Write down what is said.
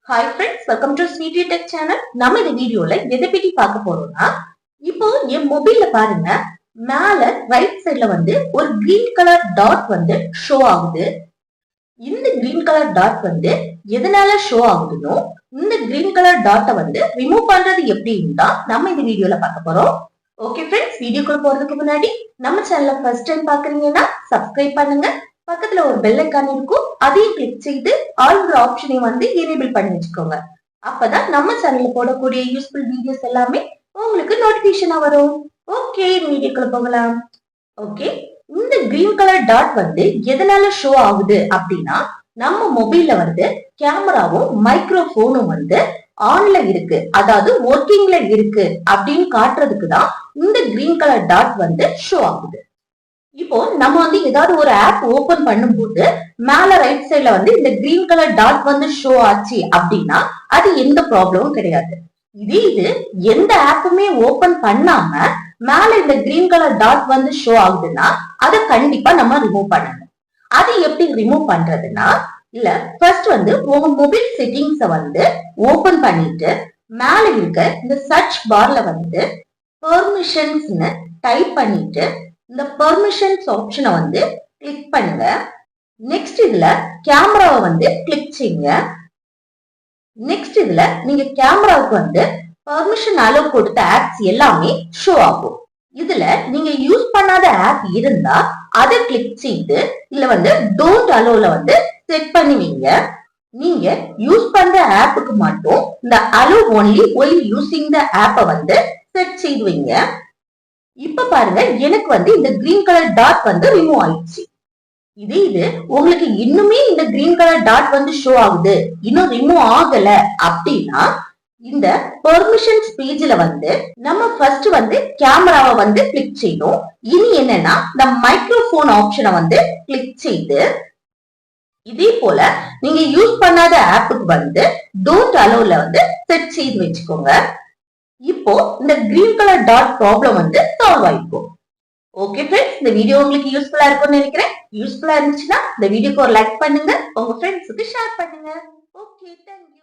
Hi friends, welcome to sweety tech channel. நம்ம இந்த வீடியோல எதை பத்தி பார்க்க போறோம்னா, இப்போ என் மொபைல்ல பாருங்க, மேல ரைட் சைடுல ஒரு கிரீன் கலர் டாட் ஷோ ஆகுது. இந்த கிரீன் கலர் டாட் எதனால ஷோ ஆகுதுன்னு, இந்த கிரீன் கலர் டாட்டை ரிமூவ் பண்றது எப்படின்னு தான் நம்ம இந்த வீடியோல பார்க்க போறோம். ஓகே ஃப்ரெண்ட்ஸ், வீடியோக்குள்ள போறதுக்கு முன்னாடி நம்ம சேனலை ஃபர்ஸ்ட் டைம் பாக்குறீங்கன்னா சப்ஸ்கிரைப் பண்ணுங்க. பக்கத்துல ஒரு பெல் ஐக்கான் இருக்கும், அதையும் கிளிக் செய்து ஆல்ங்கிற ஆப்ஷனை எனேபிள் பண்ணி வச்சுக்கோங்க. அப்பதான் நம்ம சேனல்ல போடக்கூடிய யூஸ்ஃபுல் வீடியோஸ் எல்லாமே உங்களுக்கு நோட்டிபிகேஷனா வரும். ஓகே, வீடியோக்குள்ள போகலாம். ஓகே, இந்த கிரீன் கலர் டாட் எதனால ஷோ ஆகுது அப்படின்னா, நம்ம மொபைல்ல கேமராவும் மைக்ரோஃபோனும் ஆன்ல இருக்கு, அதாவது ஒர்க்கிங்ல இருக்கு அப்படின்னு காட்டுறதுக்கு தான் இந்த கிரீன் கலர் டாட் ஷோ ஆகுது. இப்போ நம்ம ஏதாவது ஒரு ஆப் ஓபன் பண்ணும்போது மேல ரைட் சைட்ல இந்த கிரீன் கலர் டாட் ஷோ ஆச்சு அப்படின்னா அது எந்த ப்ராப்ளமும் கிடையாது. இது எந்த ஆப்புமே ஓபன் பண்ணாம மேல இந்த கிரீன் கலர் டாட் ஷோ ஆகுதுன்னா அதை கண்டிப்பா நம்ம ரிமூவ் பண்ணணும். அது எப்படி ரிமூவ் பண்றதுன்னா, இல்ல ஃபர்ஸ்ட் உங்க மொபைல் செட்டிங்ஸ ஓபன் பண்ணிட்டு மேல இருக்க இந்த சர்ச் பார்ல பெர்மிஷன்ஸ் டைப் பண்ணிட்டு இந்த பெர்மிஷன்ஸ் ஆப்ஷனை கிளிக் பண்ணுங்க. நெக்ஸ்ட் இதுல கேமராவை கிளிக் செய்யுங்க. நெக்ஸ்ட் இதுல நீங்க கேமராவுக்கு பெர்மிஷன் அலோவ் கொடுத்த ஆப்ஸ் எல்லாமே ஷோ ஆகும். இதுல நீங்க யூஸ் பண்ணாத ஆப் இருந்தா அதை கிளிக் செய்து இல்ல டோன்ட் அலோவ்ல செட் பண்ணுவீங்க. நீங்க யூஸ் பண்ற ஆப்புக்கு மட்டும் இந்த allow only while using the ஆப்பை செட் செய்வீங்க. இப்ப பாருங்க, எனக்கு இந்த கிரீன் கலர் டாட் ரிமூவ் ஆயிடுச்சு. இது உங்களுக்கு இன்னுமே இந்த கிரீன் கலர் டாட் ஷோ ஆகுது, இன்னும் ரிமூவ் ஆகல அப்படின்னா இந்த பெர்மிஷன்ஸ் பேஜ்ல நம்ம ஃபர்ஸ்ட் கேமராவை கிளிக் செய்யணும். இனி என்னன்னா இந்த மைக்ரோஃபோன் ஆப்ஷனை கிளிக் செய்து இதே போல நீங்க யூஸ் பண்ணாத ஆப்புக்கு டோன்ட் அலோவ்ல செட் செய்து வச்சுக்கோங்க. இப்போ இந்த green colour dot problem solve ஆயிருக்கும். ஓகே ஃப்ரெண்ட்ஸ், இந்த வீடியோ உங்களுக்கு யூஸ்ஃபுல்லா இருக்கும்னு நினைக்கிறேன். யூஸ்ஃபுல்லா இருந்துச்சுன்னா இந்த வீடியோக்கு ஒரு லைக் பண்ணுங்க, உங்க ஃப்ரெண்ட்ஸுக்கு ஷேர் பண்ணுங்க. Okay, thank you.